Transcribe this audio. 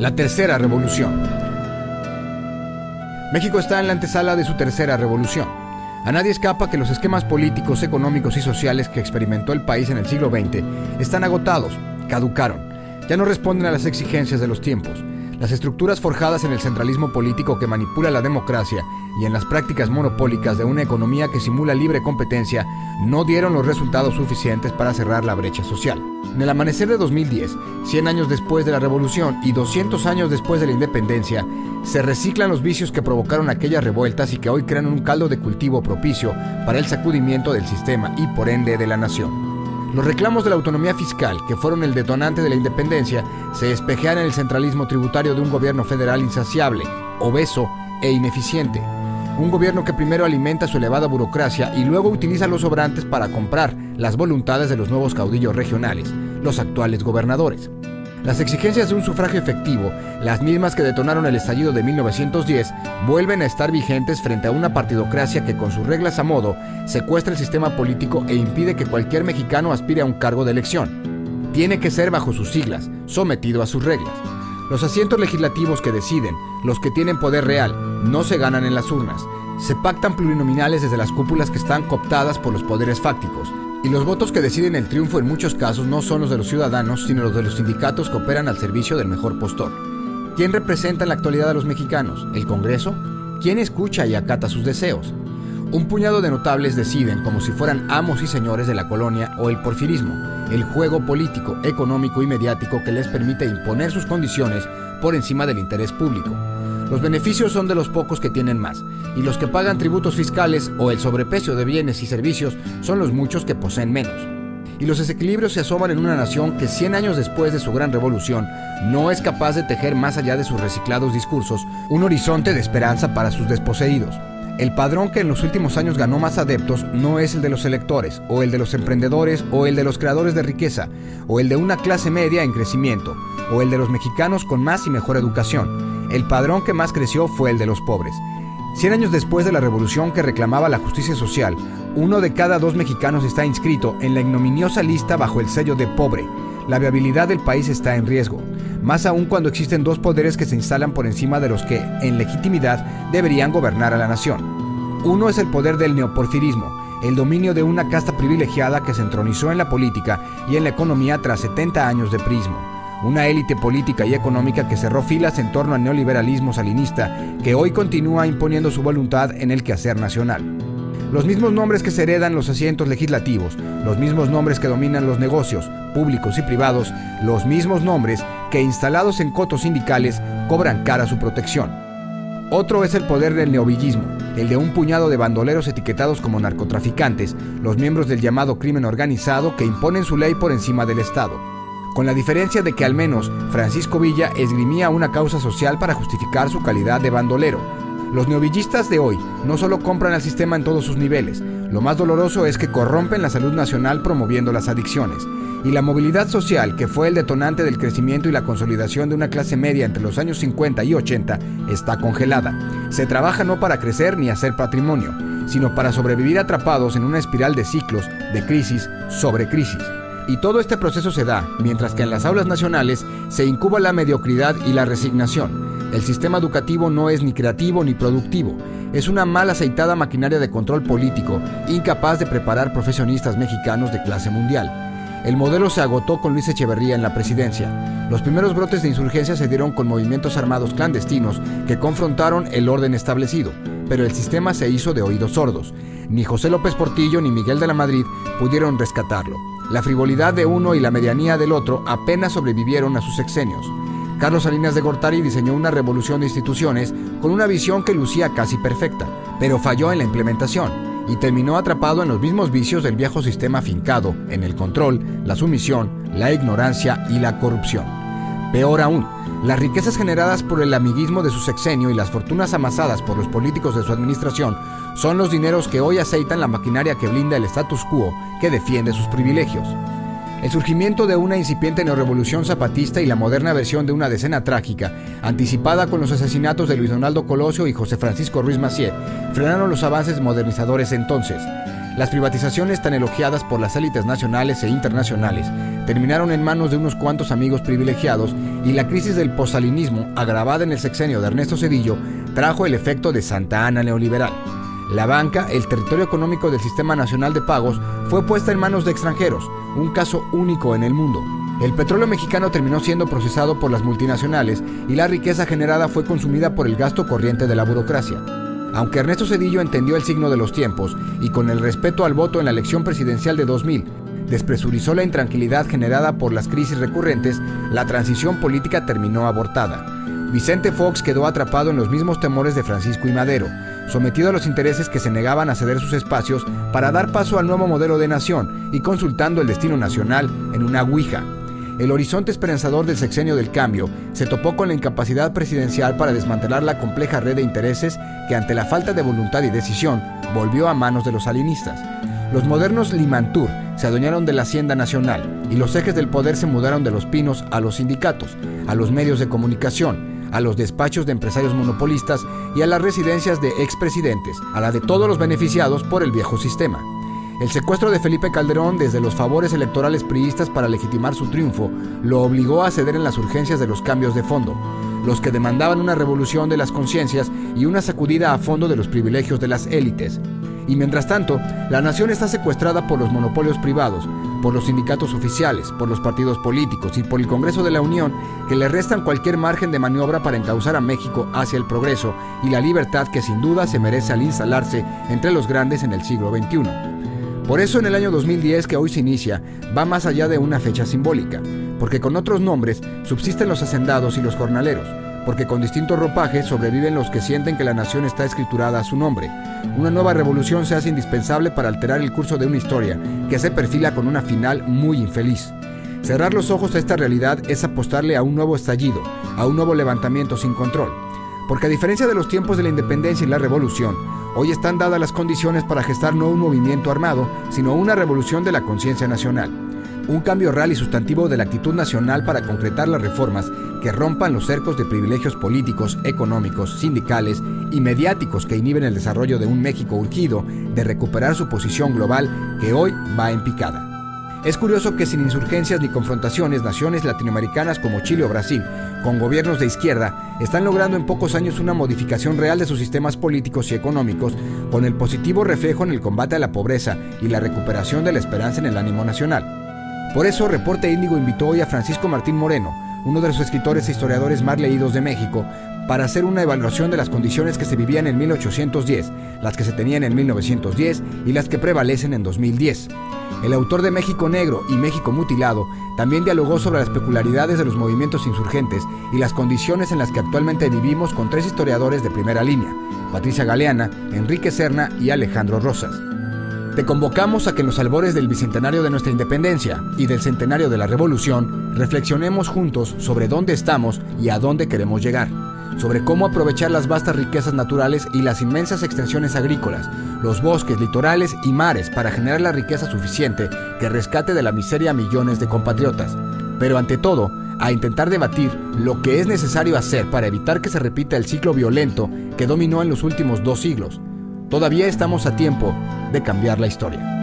La tercera revolución. México está en la antesala de su tercera revolución. A nadie escapa que los esquemas políticos, económicos y sociales que experimentó el país en el siglo XX están agotados, caducaron, ya no responden a las exigencias de los tiempos. Las estructuras forjadas en el centralismo político que manipula la democracia y en las prácticas monopólicas de una economía que simula libre competencia no dieron los resultados suficientes para cerrar la brecha social. En el amanecer de 2010, 100 años después de la revolución y 200 años después de la independencia, se reciclan los vicios que provocaron aquellas revueltas y que hoy crean un caldo de cultivo propicio para el sacudimiento del sistema y por ende de la nación. Los reclamos de la autonomía fiscal, que fueron el detonante de la independencia, se espejean en el centralismo tributario de un gobierno federal insaciable, obeso e ineficiente. Un gobierno que primero alimenta su elevada burocracia y luego utiliza los sobrantes para comprar las voluntades de los nuevos caudillos regionales, los actuales gobernadores. Las exigencias de un sufragio efectivo, las mismas que detonaron el estallido de 1910, vuelven a estar vigentes frente a una partidocracia que con sus reglas a modo secuestra el sistema político e impide que cualquier mexicano aspire a un cargo de elección. Tiene que ser bajo sus siglas, sometido a sus reglas. Los asientos legislativos que deciden, los que tienen poder real, no se ganan en las urnas. Se pactan plurinominales desde las cúpulas que están cooptadas por los poderes fácticos. Y los votos que deciden el triunfo en muchos casos no son los de los ciudadanos, sino los de los sindicatos que operan al servicio del mejor postor. ¿Quién representa en la actualidad a los mexicanos? ¿El Congreso? ¿Quién escucha y acata sus deseos? Un puñado de notables deciden como si fueran amos y señores de la colonia o el porfirismo, el juego político, económico y mediático que les permite imponer sus condiciones por encima del interés público. Los beneficios son de los pocos que tienen más, y los que pagan tributos fiscales o el sobreprecio de bienes y servicios son los muchos que poseen menos. Y los desequilibrios se asoman en una nación que 100 años después de su gran revolución no es capaz de tejer más allá de sus reciclados discursos un horizonte de esperanza para sus desposeídos. El padrón que en los últimos años ganó más adeptos no es el de los electores, o el de los emprendedores, o el de los creadores de riqueza, o el de una clase media en crecimiento, o el de los mexicanos con más y mejor educación. El padrón que más creció fue el de los pobres. 100 años después de la revolución que reclamaba la justicia social, 1 de cada 2 mexicanos está inscrito en la ignominiosa lista bajo el sello de pobre. La viabilidad del país está en riesgo, más aún cuando existen 2 poderes que se instalan por encima de los que, en legitimidad, deberían gobernar a la nación. Uno es el poder del neoporfirismo, el dominio de una casta privilegiada que se entronizó en la política y en la economía tras 70 años de prismo. Una élite política y económica que cerró filas en torno al neoliberalismo salinista que hoy continúa imponiendo su voluntad en el quehacer nacional. Los mismos nombres que se heredan los asientos legislativos, los mismos nombres que dominan los negocios, públicos y privados, los mismos nombres que instalados en cotos sindicales cobran cara su protección. Otro es el poder del neovillismo, el de un puñado de bandoleros etiquetados como narcotraficantes, los miembros del llamado crimen organizado que imponen su ley por encima del Estado. Con la diferencia de que al menos Francisco Villa esgrimía una causa social para justificar su calidad de bandolero. Los neovillistas de hoy no solo compran al sistema en todos sus niveles, lo más doloroso es que corrompen la salud nacional promoviendo las adicciones. Y la movilidad social, que fue el detonante del crecimiento y la consolidación de una clase media entre los años 50 y 80, está congelada. Se trabaja no para crecer ni hacer patrimonio, sino para sobrevivir atrapados en una espiral de ciclos, de crisis sobre crisis. Y todo este proceso se da, mientras que en las aulas nacionales se incuba la mediocridad y la resignación. El sistema educativo no es ni creativo ni productivo. Es una mal aceitada maquinaria de control político, incapaz de preparar profesionistas mexicanos de clase mundial. El modelo se agotó con Luis Echeverría en la presidencia. Los primeros brotes de insurgencia se dieron con movimientos armados clandestinos que confrontaron el orden establecido, pero el sistema se hizo de oídos sordos. Ni José López Portillo ni Miguel de la Madrid pudieron rescatarlo. La frivolidad de uno y la medianía del otro apenas sobrevivieron a sus sexenios. Carlos Salinas de Gortari diseñó una revolución de instituciones con una visión que lucía casi perfecta, pero falló en la implementación y terminó atrapado en los mismos vicios del viejo sistema afincado en el control, la sumisión, la ignorancia y la corrupción. Peor aún, las riquezas generadas por el amiguismo de su sexenio y las fortunas amasadas por los políticos de su administración son los dineros que hoy aceitan la maquinaria que blinda el status quo que defiende sus privilegios. El surgimiento de una incipiente neorrevolución zapatista y la moderna versión de una decena trágica, anticipada con los asesinatos de Luis Donaldo Colosio y José Francisco Ruiz Massieu, frenaron los avances modernizadores entonces. Las privatizaciones tan elogiadas por las élites nacionales e internacionales terminaron en manos de unos cuantos amigos privilegiados y la crisis del postsalinismo, agravada en el sexenio de Ernesto Zedillo, trajo el efecto de Santa Ana neoliberal. La banca, el territorio económico del Sistema Nacional de Pagos, fue puesta en manos de extranjeros, un caso único en el mundo. El petróleo mexicano terminó siendo procesado por las multinacionales y la riqueza generada fue consumida por el gasto corriente de la burocracia. Aunque Ernesto Zedillo entendió el signo de los tiempos y con el respeto al voto en la elección presidencial de 2000, despresurizó la intranquilidad generada por las crisis recurrentes, la transición política terminó abortada. Vicente Fox quedó atrapado en los mismos temores de Francisco I. Madero, sometido a los intereses que se negaban a ceder sus espacios para dar paso al nuevo modelo de nación y consultando el destino nacional en una ouija. El horizonte esperanzador del sexenio del cambio se topó con la incapacidad presidencial para desmantelar la compleja red de intereses que, ante la falta de voluntad y decisión, volvió a manos de los salinistas. Los modernos Limantur se adueñaron de la hacienda nacional y los ejes del poder se mudaron de los pinos a los sindicatos, a los medios de comunicación, a los despachos de empresarios monopolistas y a las residencias de expresidentes, a la de todos los beneficiados por el viejo sistema. El secuestro de Felipe Calderón desde los favores electorales priistas para legitimar su triunfo lo obligó a ceder en las urgencias de los cambios de fondo, los que demandaban una revolución de las conciencias y una sacudida a fondo de los privilegios de las élites. Y mientras tanto, la nación está secuestrada por los monopolios privados, por los sindicatos oficiales, por los partidos políticos y por el Congreso de la Unión, que le restan cualquier margen de maniobra para encauzar a México hacia el progreso y la libertad que sin duda se merece al instalarse entre los grandes en el siglo XXI. Por eso en el año 2010 que hoy se inicia, va más allá de una fecha simbólica, porque con otros nombres subsisten los hacendados y los jornaleros, porque con distintos ropajes sobreviven los que sienten que la nación está escriturada a su nombre. Una nueva revolución se hace indispensable para alterar el curso de una historia que se perfila con una final muy infeliz. Cerrar los ojos a esta realidad es apostarle a un nuevo estallido, a un nuevo levantamiento sin control. Porque a diferencia de los tiempos de la independencia y la revolución, hoy están dadas las condiciones para gestar no un movimiento armado, sino una revolución de la conciencia nacional. Un cambio real y sustantivo de la actitud nacional para concretar las reformas que rompan los cercos de privilegios políticos, económicos, sindicales y mediáticos que inhiben el desarrollo de un México urgido de recuperar su posición global que hoy va en picada. Es curioso que sin insurgencias ni confrontaciones, naciones latinoamericanas como Chile o Brasil, con gobiernos de izquierda, están logrando en pocos años una modificación real de sus sistemas políticos y económicos, con el positivo reflejo en el combate a la pobreza y la recuperación de la esperanza en el ánimo nacional. Por eso, Reporte Índigo invitó hoy a Francisco Martín Moreno, uno de los escritores e historiadores más leídos de México, para hacer una evaluación de las condiciones que se vivían en 1810, las que se tenían en 1910 y las que prevalecen en 2010. El autor de México Negro y México Mutilado también dialogó sobre las peculiaridades de los movimientos insurgentes y las condiciones en las que actualmente vivimos con tres historiadores de primera línea, Patricia Galeana, Enrique Serna y Alejandro Rosas. Te convocamos a que en los albores del bicentenario de nuestra independencia y del centenario de la Revolución reflexionemos juntos sobre dónde estamos y a dónde queremos llegar, sobre cómo aprovechar las vastas riquezas naturales y las inmensas extensiones agrícolas, los bosques, litorales y mares para generar la riqueza suficiente que rescate de la miseria a millones de compatriotas. Pero ante todo, a intentar debatir lo que es necesario hacer para evitar que se repita el ciclo violento que dominó en los últimos 2 siglos. Todavía estamos a tiempo de cambiar la historia.